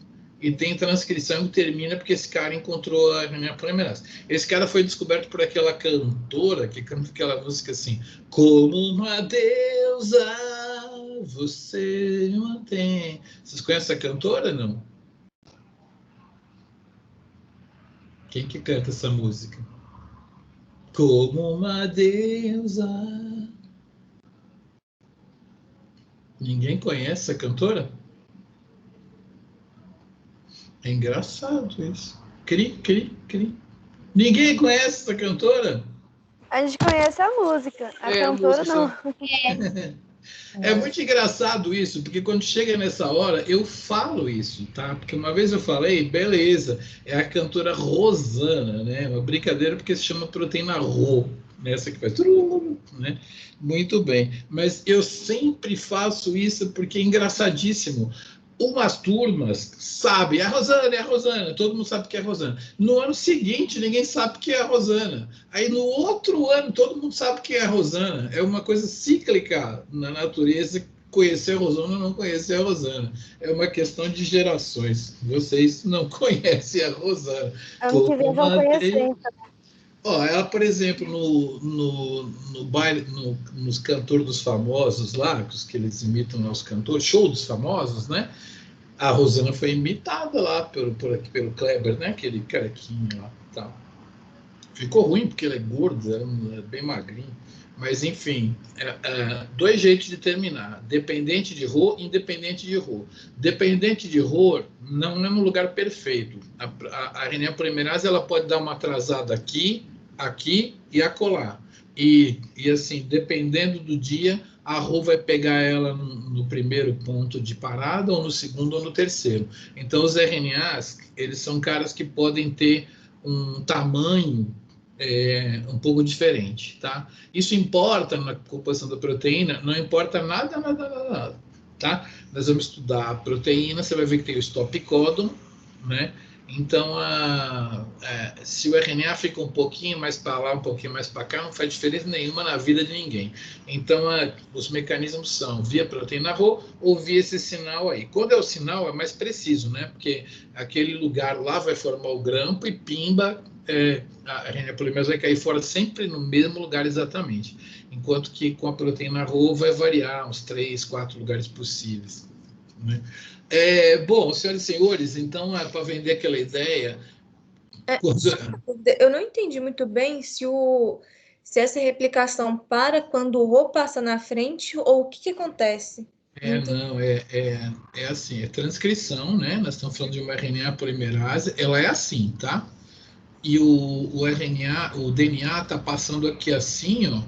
e tem transcrição que termina porque esse cara encontrou a RNA polimerase. Esse cara foi descoberto por aquela cantora que canta aquela música assim, como uma deusa, você me mantém. Vocês conhecem essa cantora, não? Quem que canta essa música? Como uma deusa. Ninguém conhece essa cantora? É engraçado isso. Cri, cri, cri. Ninguém conhece essa cantora? A gente conhece a música, a cantora não. É muito engraçado isso, porque quando chega nessa hora, eu falo isso, tá? Porque uma vez eu falei, beleza, é a cantora Rosana, né? Uma brincadeira porque se chama proteína Rho, né? Essa que faz... né? Muito bem. Mas eu sempre faço isso porque é engraçadíssimo. Umas turmas sabem, é a Rosana, todo mundo sabe que é a Rosana. No ano seguinte, ninguém sabe que é a Rosana. Aí no outro ano, todo mundo sabe que é a Rosana. É uma coisa cíclica na natureza conhecer a Rosana ou não conhecer a Rosana. É uma questão de gerações. Vocês não conhecem a Rosana. Ano que vem vão conhecer, Comadre. então. Ó, ela, por exemplo, no baile, nos cantores dos famosos lá, os que eles imitam os cantores, show dos famosos, né? A Rosana foi imitada lá pelo Kleber, né? Aquele carequinho lá. Tá. Ficou ruim porque ele é gordo, é bem magrinho. Mas, enfim, dois jeitos de terminar. Dependente de Rho, independente de Rho. Dependente de Rho não é um lugar perfeito. A RNA polimerase ela pode dar uma atrasada aqui, aqui e acolá. E assim, dependendo do dia, a Rho vai pegar ela no primeiro ponto de parada, ou no segundo, ou no terceiro. Então, os RNAs, eles são caras que podem ter um tamanho um pouco diferente, tá? Isso importa na composição da proteína? Não importa nada, tá? Nós vamos estudar a proteína, você vai ver que tem o stop codon, né? Então, se o RNA fica um pouquinho mais para lá, um pouquinho mais para cá, não faz diferença nenhuma na vida de ninguém. Então, os mecanismos são via proteína Rho ou via esse sinal aí. Quando é o sinal, é mais preciso, né? Porque aquele lugar lá vai formar o grampo e pimba, a RNA polimerase vai cair fora sempre no mesmo lugar exatamente. Enquanto que com a proteína Rho vai variar uns 3, 4 lugares possíveis, né? Bom, senhoras e senhores, então para vender aquela ideia. Eu não entendi muito bem se essa replicação para quando o Rho passa na frente ou o que acontece. Não, é assim, é transcrição, né? Nós estamos falando de uma RNA polimerase, ela é assim, tá? E o RNA, o DNA está passando aqui assim, ó,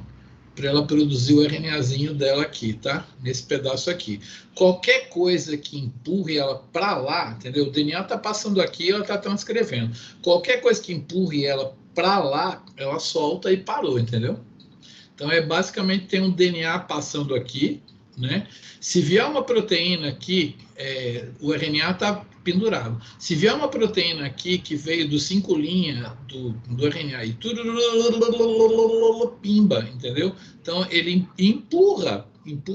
para ela produzir o RNAzinho dela aqui, tá? Nesse pedaço aqui. Qualquer coisa que empurre ela para lá, entendeu? O DNA está passando aqui, ela está transcrevendo. Qualquer coisa que empurre ela para lá, ela solta e parou, entendeu? Então, basicamente tem um DNA passando aqui, né? Se vier uma proteína aqui, o RNA está pendurado. Se vier uma proteína aqui que veio do 5' do RNA e pimba, entendeu? Então ele empurra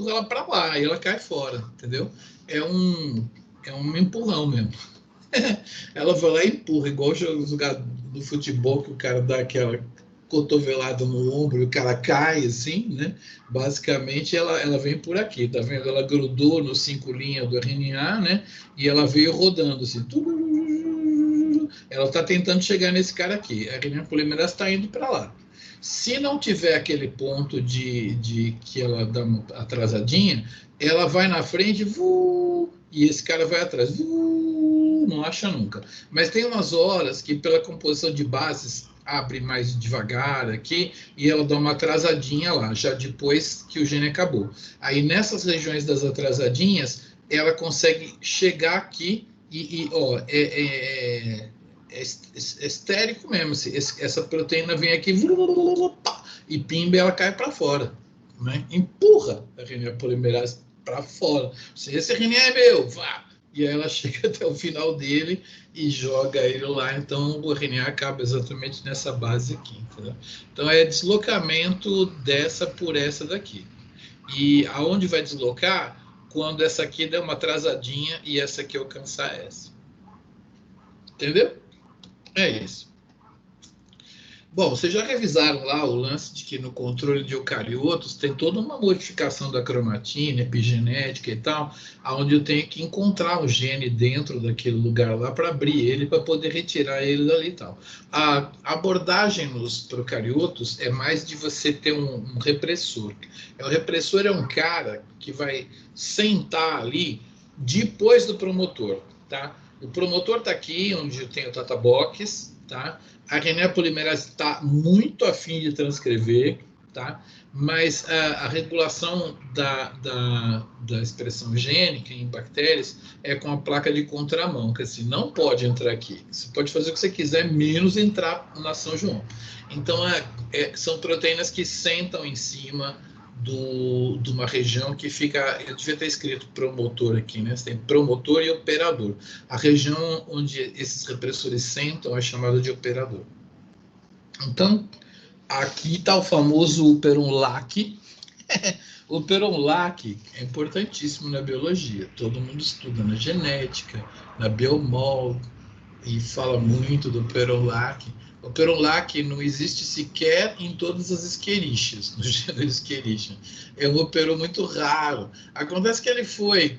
ela para lá e ela cai fora, entendeu? É um empurrão mesmo. Ela vai lá e empurra, igual jogar do futebol que o cara dá aquela cotovelada no ombro e o cara cai assim, né? Basicamente ela vem por aqui, tá vendo? Ela grudou no 5' do RNA, né? E ela veio rodando assim. Ela está tentando chegar nesse cara aqui. A RNA polimerase está indo para lá. Se não tiver aquele ponto de que ela dá uma atrasadinha, ela vai na frente, e esse cara vai atrás, não acha nunca. Mas tem umas horas que pela composição de bases abre mais devagar aqui e ela dá uma atrasadinha lá, já depois que o gene acabou. Aí nessas regiões das atrasadinhas, ela consegue chegar aqui ó, é estérico mesmo. Essa proteína vem aqui e pimba, ela cai para fora, né? Empurra a RNA polimerase para fora. Esse RNA é meu, vá! E aí ela chega até o final dele e joga ele lá. Então o RNA acaba exatamente nessa base aqui, entendeu? Então é deslocamento dessa por essa daqui. E aonde vai deslocar? Quando essa aqui der uma atrasadinha e essa aqui alcançar essa. Entendeu? É isso. Bom, vocês já revisaram lá o lance de que no controle de eucariotos tem toda uma modificação da cromatina, epigenética e tal, onde eu tenho que encontrar o gene dentro daquele lugar lá para abrir ele, para poder retirar ele dali e tal. A abordagem nos procariotos é mais de você ter um repressor. O repressor é um cara que vai sentar ali depois do promotor, tá? O promotor está aqui, onde eu tenho o Tata Box, tá? A RNA polimerase está muito afim de transcrever, tá? Mas a regulação da expressão gênica em bactérias é com a placa de contramão, que assim, não pode entrar aqui. Você pode fazer o que você quiser, menos entrar na São João. Então, são proteínas que sentam em cima de uma região que fica... Eu devia ter escrito promotor aqui, né? Você tem promotor e operador. A região onde esses repressores sentam é chamada de operador. Então, aqui está o famoso Operon LAC, O peron-LAC é importantíssimo na biologia. Todo mundo estuda na genética, na biomol, e fala muito do peron-LAC. O peron-LAC não existe sequer em todas as Escherichias, no gênero Escherichia. É um operô muito raro. Acontece que ele foi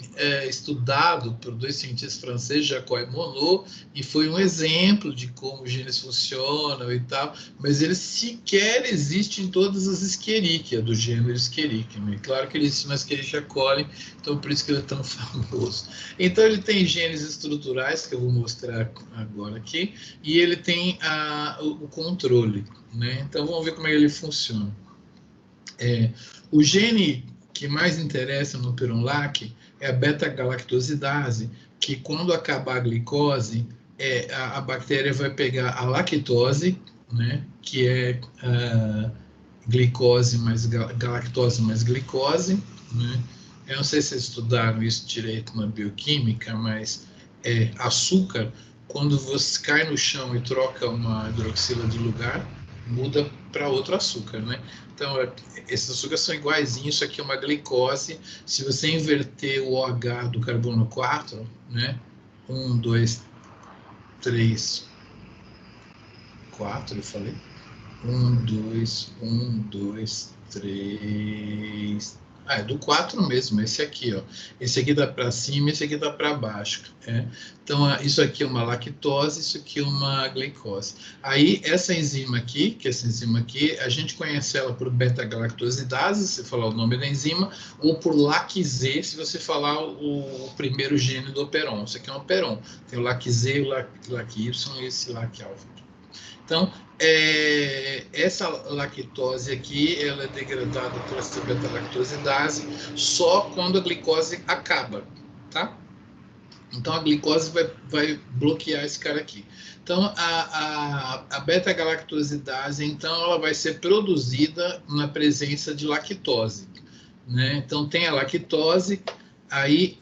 estudado por 2 cientistas franceses, Jacot e Monod, e foi um exemplo de como os genes funcionam e tal, mas ele sequer existe em todas as Escherichia, do gênero Escherichia. Né? Claro que ele existe na Escherichia coli, então por isso que ele é tão famoso. Então ele tem genes estruturais, que eu vou mostrar agora aqui, e ele tem o controle, né? Então vamos ver como é que ele funciona. O gene que mais interessa no peron-LAC é a beta-galactosidase, que quando acabar a glicose, a bactéria vai pegar a lactose, né? Que é glicose mais galactose mais glicose, né? Eu não sei se vocês estudaram isso direito na bioquímica, mas açúcar, quando você cai no chão e troca uma hidroxila de lugar, muda para outro açúcar, né? Então, esses açúcares são iguaizinhos, isso aqui é uma glicose. Se você inverter o OH do carbono 4, né? 1, 2, 3, 4, eu falei? 1, 2, 3... é do 4 mesmo, esse aqui, ó. Esse aqui dá para cima, esse aqui dá para baixo. Então, isso aqui é uma lactose, isso aqui é uma glicose. Aí, essa enzima aqui, a gente conhece ela por beta-galactosidase, se falar o nome da enzima, ou por LAC-Z, se você falar o primeiro gene do operon. Isso aqui é um operon. Tem o LAC-Z, o LAC-Y e esse LAC-alfa. Então, essa lactose aqui, ela é degradada por essa beta-lactosidase só quando a glicose acaba, tá? Então, a glicose vai bloquear esse cara aqui. Então, a beta-galactosidase, então, ela vai ser produzida na presença de lactose, né? Então, tem a lactose, aí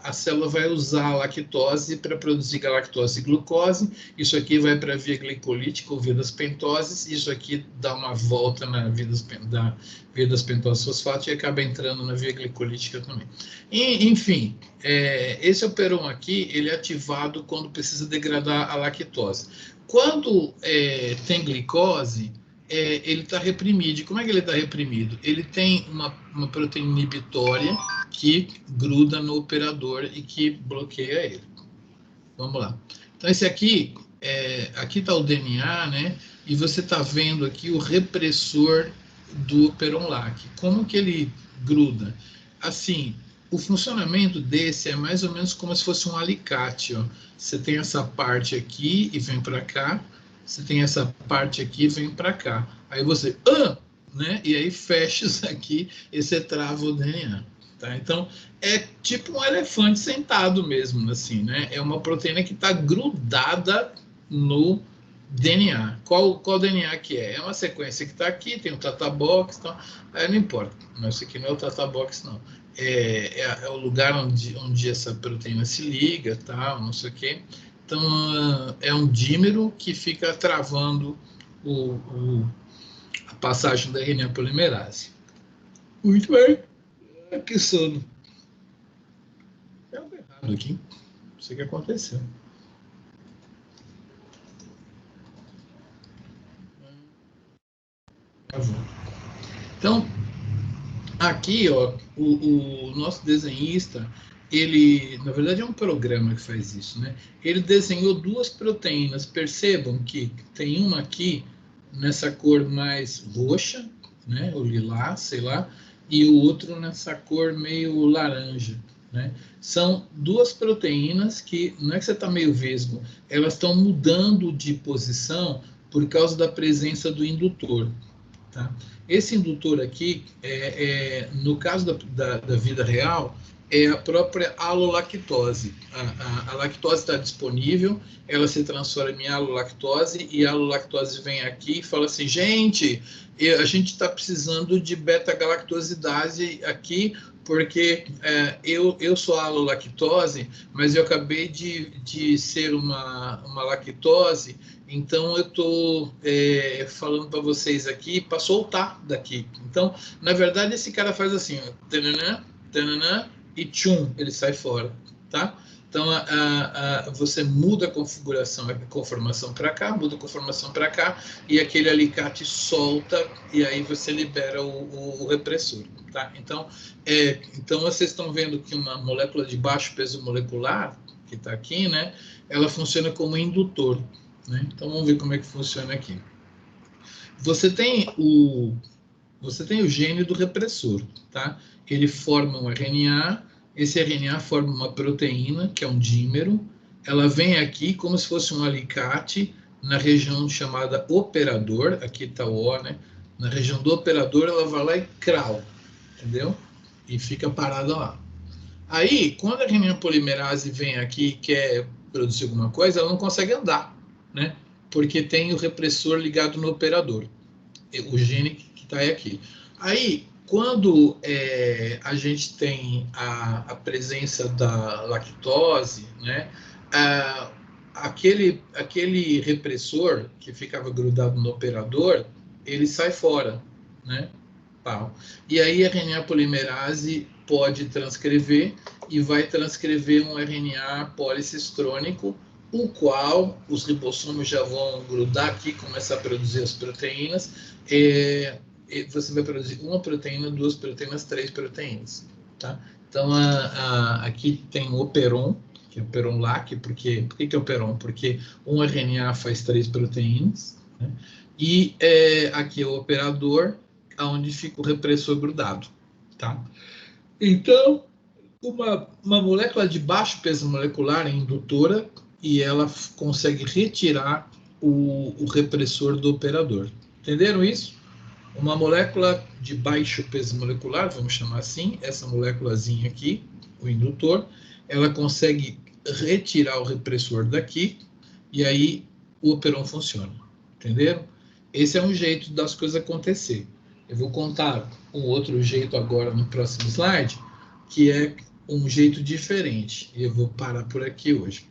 a célula vai usar a lactose para produzir galactose e glucose. Isso aqui vai para a via glicolítica ou via das pentoses. Isso aqui dá uma volta na via das pentoses fosfato e acaba entrando na via glicolítica também. Enfim, esse operon aqui, ele é ativado quando precisa degradar a lactose. Quando tem glicose, ele está reprimido. E como é que ele está reprimido? Ele tem uma proteína inibitória que gruda no operador e que bloqueia ele. Vamos lá. Então, esse aqui está o DNA, né? E você está vendo aqui o repressor do peron-LAC. Como que ele gruda? Assim, o funcionamento desse é mais ou menos como se fosse um alicate, ó. Você tem essa parte aqui e vem para cá. Você tem essa parte aqui e vem para cá. Aí você, né? E aí fecha isso aqui e você trava o DNA. Tá? Então, é tipo um elefante sentado mesmo, assim, né? É uma proteína que está grudada no DNA. Qual DNA que é? É uma sequência que está aqui, tem o Tata Box, então, não importa. Não, isso aqui não é o Tata Box, não. É o lugar onde essa proteína se liga, tal, não sei o quê. Então, é um dímero que fica travando a passagem da RNA polimerase. Muito bem. Que sono. É algo errado aqui. Não sei o que aconteceu. Então, aqui, ó, o nosso desenhista, ele, na verdade, é um programa que faz isso, né? Ele desenhou 2 proteínas. Percebam que tem uma aqui nessa cor mais roxa, né? Ou lilás, sei lá, e o outro nessa cor meio laranja, né? São 2 proteínas que, não é que você está meio vesgo, elas estão mudando de posição por causa da presença do indutor. Tá? Esse indutor aqui, no caso da vida real, é a própria alolactose. A lactose está disponível, ela se transforma em alolactose, e a alolactose vem aqui e fala assim, gente, a gente está precisando de beta-galactosidase aqui, porque eu sou alolactose, mas eu acabei de ser uma lactose, então eu estou falando para vocês aqui para soltar daqui. Então, na verdade, esse cara faz assim, ó, tananã, tananã, e tchum, ele sai fora, tá? Então, você muda a configuração, a conformação para cá, muda a conformação para cá, e aquele alicate solta, e aí você libera o repressor, tá? Então, vocês estão vendo que uma molécula de baixo peso molecular, que está aqui, né, ela funciona como indutor, né? Então, vamos ver como é que funciona aqui. Você tem o gene do repressor, tá? Ele forma um RNA, esse RNA forma uma proteína, que é um dímero, ela vem aqui como se fosse um alicate na região chamada operador, aqui está o O, né? Na região do operador, ela vai lá e crau, entendeu? E fica parada lá. Aí, quando a RNA polimerase vem aqui e quer produzir alguma coisa, ela não consegue andar, né? Porque tem o repressor ligado no operador, o gene que está aqui. Aí, quando a gente tem a presença da lactose, né, aquele repressor que ficava grudado no operador, ele sai fora, né? E aí a RNA polimerase pode transcrever e vai transcrever um RNA policistrônico, o qual os ribossomos já vão grudar aqui, começar a produzir as proteínas. Você vai produzir uma proteína, duas proteínas, três proteínas, tá? Então, aqui tem o operon, que é o operon-LAC. Por que é operon? Porque um RNA faz três proteínas, né? E aqui é o operador, onde fica o repressor grudado, tá? Então, uma molécula de baixo peso molecular é indutora e ela consegue retirar o repressor do operador. Entenderam isso? Uma molécula de baixo peso molecular, vamos chamar assim, essa moléculazinha aqui, o indutor, ela consegue retirar o repressor daqui e aí o operon funciona. Entenderam? Esse é um jeito das coisas acontecer. Eu vou contar um outro jeito agora no próximo slide, que é um jeito diferente. E eu vou parar por aqui hoje.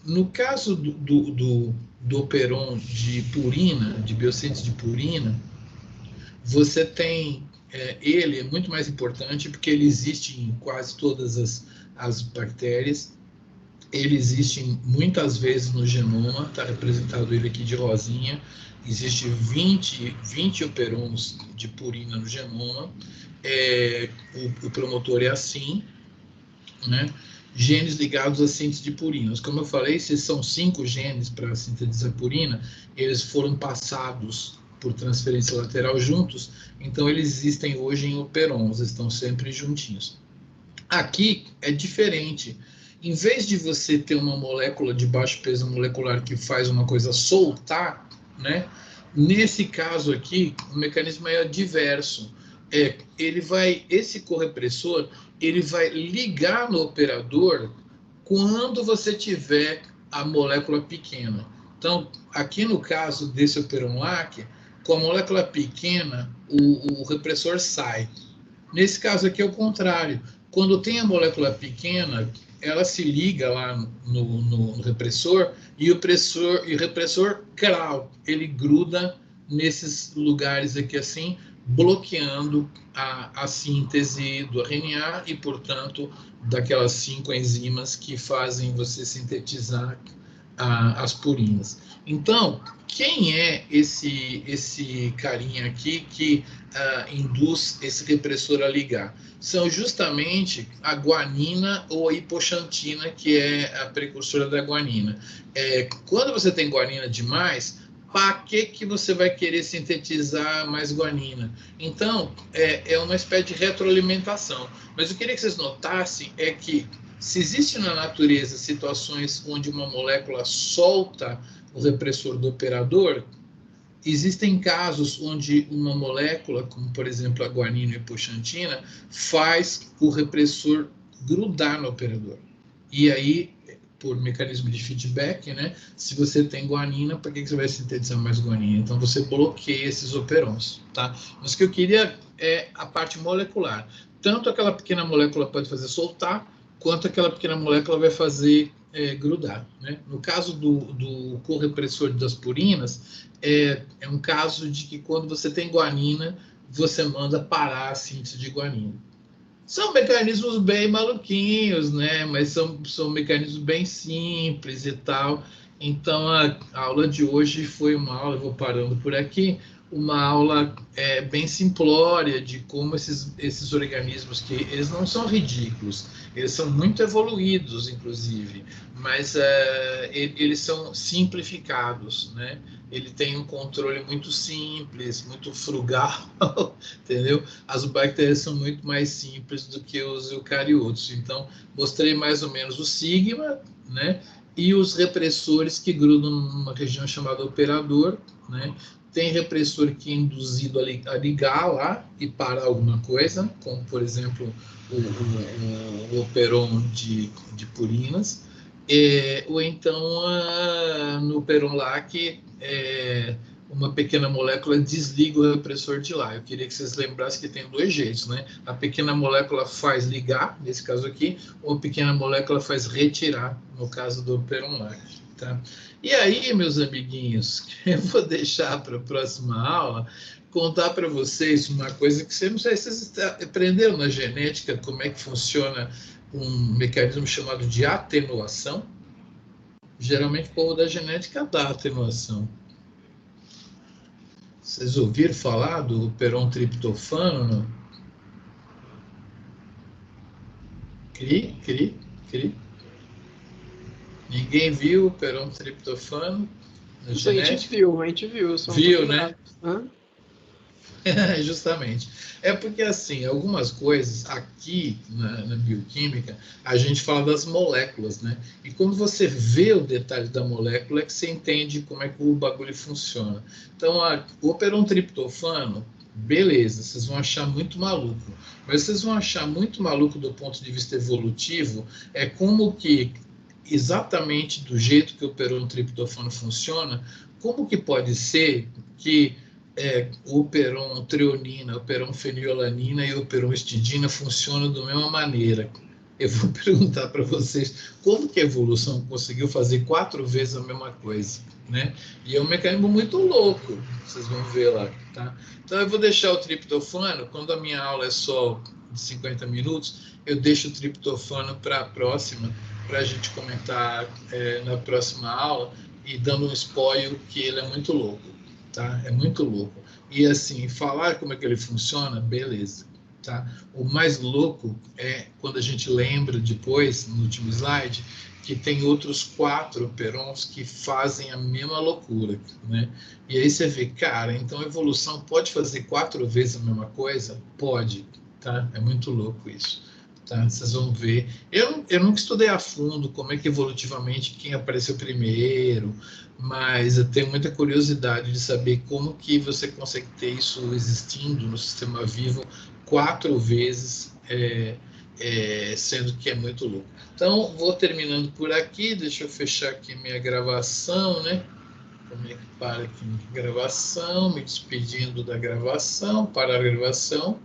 No caso do operon de purina, de biossíntese de purina, você tem... ele é muito mais importante porque ele existe em quase todas as bactérias. Ele existe muitas vezes no genoma, está representado ele aqui de rosinha. Existe 20 operons de purina no genoma. O promotor é assim, né? Genes ligados à síntese de purinas. Como eu falei, se são 5 genes para sintetizar purina, eles foram passados por transferência lateral juntos, então eles existem hoje em operons, estão sempre juntinhos. Aqui é diferente. Em vez de você ter uma molécula de baixo peso molecular que faz uma coisa soltar, né? Nesse caso aqui, o mecanismo é diverso. Esse correpressor, ele vai ligar no operador quando você tiver a molécula pequena. Então, aqui no caso desse operon-LAC, com a molécula pequena, o repressor sai. Nesse caso aqui é o contrário. Quando tem a molécula pequena, ela se liga lá no repressor e o repressor, claro, ele gruda nesses lugares aqui assim, bloqueando a síntese do RNA e, portanto, daquelas 5 enzimas que fazem você sintetizar as purinas. Então, quem é esse carinha aqui que induz esse repressor a ligar? São justamente a guanina ou a hipoxantina, que é a precursora da guanina. Quando você tem guanina demais, para que você vai querer sintetizar mais guanina? Então, é uma espécie de retroalimentação. Mas eu queria que vocês notassem que se existe na natureza situações onde uma molécula solta o repressor do operador, existem casos onde uma molécula, como por exemplo a guanina e a hipoxantina, faz o repressor grudar no operador. E aí por mecanismo de feedback, né? Se você tem guanina, para que você vai sintetizar mais guanina? Então, você bloqueia esses operons, tá? Mas o que eu queria é a parte molecular. Tanto aquela pequena molécula pode fazer soltar, quanto aquela pequena molécula vai fazer grudar, né? No caso do correpressor das purinas, é um caso de que quando você tem guanina, você manda parar a síntese de guanina. São mecanismos bem maluquinhos, né? Mas são mecanismos bem simples e tal. Então, a aula de hoje foi uma aula, eu vou parando por aqui, uma aula bem simplória de como esses organismos, que eles não são ridículos, eles são muito evoluídos, inclusive, mas eles são simplificados, né? Ele tem um controle muito simples, muito frugal, entendeu? As bactérias são muito mais simples do que os eucariotos. Então, mostrei mais ou menos o sigma, né? E os repressores que grudam numa região chamada operador, né? Tem repressor que é induzido a ligar lá e parar alguma coisa, como, por exemplo, o operon de purinas, ou então no operon lá que uma pequena molécula desliga o repressor de lá. Eu queria que vocês lembrassem que tem dois jeitos, né? A pequena molécula faz ligar, nesse caso aqui, ou a pequena molécula faz retirar, no caso do operon lá, tá? E aí, meus amiguinhos, eu vou deixar para a próxima aula contar para vocês uma coisa que não sei se vocês aprenderam na genética, como é que funciona um mecanismo chamado de atenuação. Geralmente o povo da genética dá atenuação. Vocês ouviram falar do peron triptofano? Não? Cri. Ninguém viu o peron triptofano? A gente viu. Viu, né? Justamente. É porque, assim, algumas coisas aqui na bioquímica, a gente fala das moléculas, né? E quando você vê o detalhe da molécula, é que você entende como é que o bagulho funciona. Então, o operon triptofano, beleza, vocês vão achar muito maluco. Mas vocês vão achar muito maluco do ponto de vista evolutivo, é como que, exatamente do jeito que o operon triptofano funciona, como que pode ser que o operon treonina, operon fenilalanina e o operon histidina funcionam da mesma maneira. Eu vou perguntar para vocês como que a evolução conseguiu fazer 4 vezes a mesma coisa, né? E é um mecanismo muito louco, vocês vão ver lá, tá? Então eu vou deixar o triptofano, quando a minha aula é só de 50 minutos, eu deixo o triptofano para a próxima, para a gente comentar na próxima aula, e dando um spoiler que ele é muito louco. Tá? É muito louco. E assim, falar como é que ele funciona, beleza. Tá? O mais louco é quando a gente lembra depois, no último slide, que tem outros 4 operons que fazem a mesma loucura, né? E aí você vê, cara, então a evolução pode fazer 4 vezes a mesma coisa? Pode, tá? É muito louco isso. Tá? Vocês vão ver. Eu nunca estudei a fundo como é que evolutivamente quem apareceu primeiro, mas eu tenho muita curiosidade de saber como que você consegue ter isso existindo no sistema vivo 4 vezes, sendo que é muito louco. Então, vou terminando por aqui, deixa eu fechar aqui minha gravação, né? Como é que para aqui minha gravação, me despedindo da gravação, para a gravação.